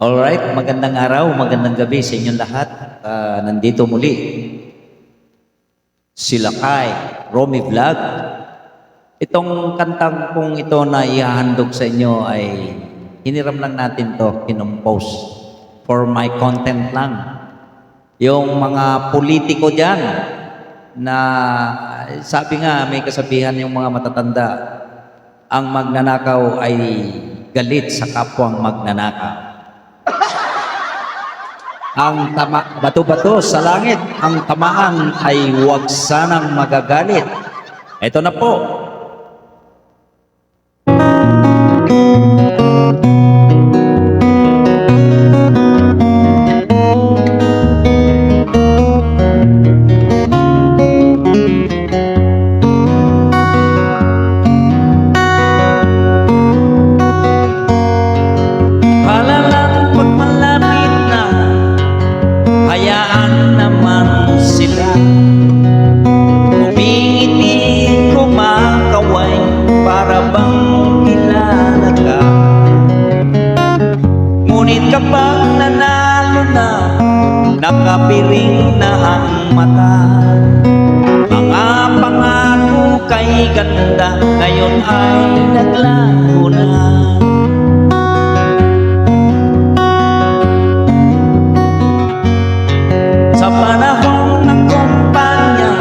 Alright, magandang araw, magandang gabi sa inyong lahat. Nandito muli sila kay Romy Vlog. Itong kantang pong ito na ihahandog sa inyo ay hiniram lang natin to, kinompose for my content lang. Yung mga politiko dyan na sabi nga may kasabihan yung mga matatanda, ang magnanakaw ay galit sa kapwang magnanakaw. Ang bato-bato sa langit, ang tamaan ay huwag sanang magagalit. Ito na po. Hayaan naman sila umingiti, kumakaway para bang kilala ka. Ngunit kapag nanalo na, nakapiring na ang mata. Mga pangako kay ganda ngayon ay naglaho na. Sa panahon ng kumpanya,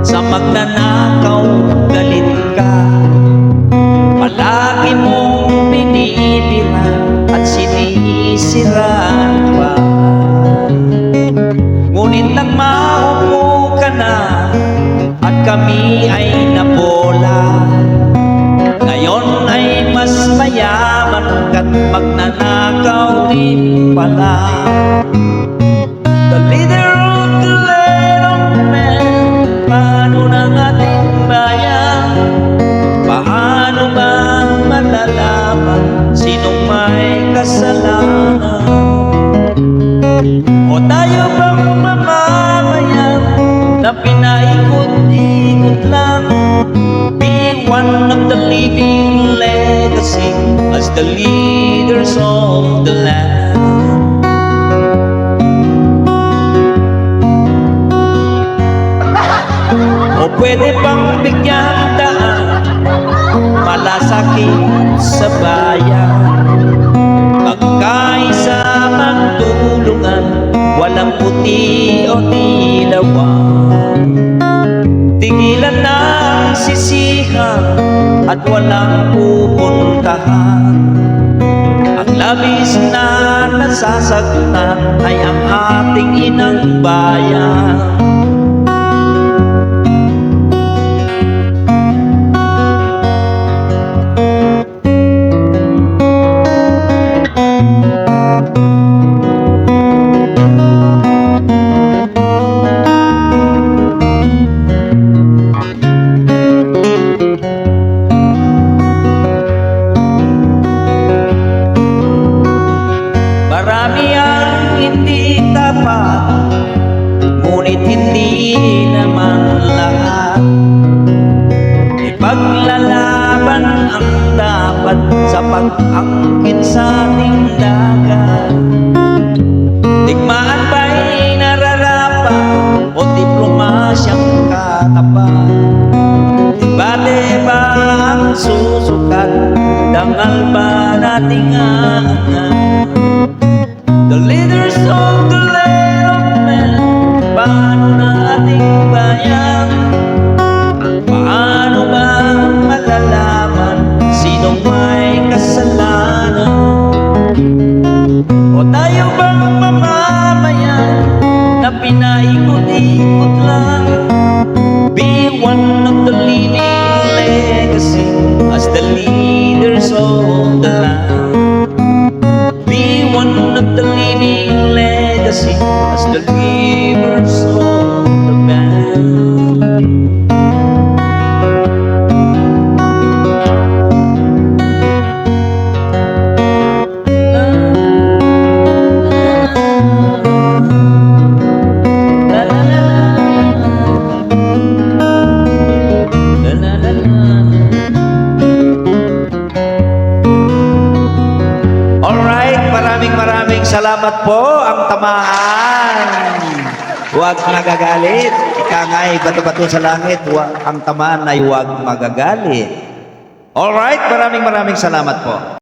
sa magnanakaw galit ka. Palagi mong binibira at sinisiraan pa. Ngunit nang maupo ka na at kami ay nabola, ngayon ay mas mayaman ka't magnanakaw din pala. The leader of the land of men, paano ng ating bayan? Paano ba malalaman sinong may kasalanan? O tayo bang mamamayan na pinaikot-ikot lang? Be one of the living legacy as the leaders of the land. O pwede bang bigyan daan, malasakit sa bayan? Magkaisa magtulungan, walang puti o dilawan. Tigilan na ang sisihan at walang pupuntahan. Ang labis na nasasaktan ay ang ating inang bayan. Marami ang hindi tapat, ngunit hindi naman lahat. Ipaglalaban ang dapat sa pag-angkin sa ating dagat. Digmaan ba'y nararapat o diplomasyang katapat? Debate ba ang susukat, dangal ba nating aangat? The leaders of the land of men, paano na ating bayan? Paano ba malalaman sinong may kasalanan? O tayo bang mamamayan na pinaikot-ikot lang? Be one of the living legacy as the leaders of the land. maraming salamat po. Ang tamaan. Huwag magagalit. Ika nga'y bato-bato sa langit. Ang tamaan ay huwag magagalit. Alright, maraming salamat po.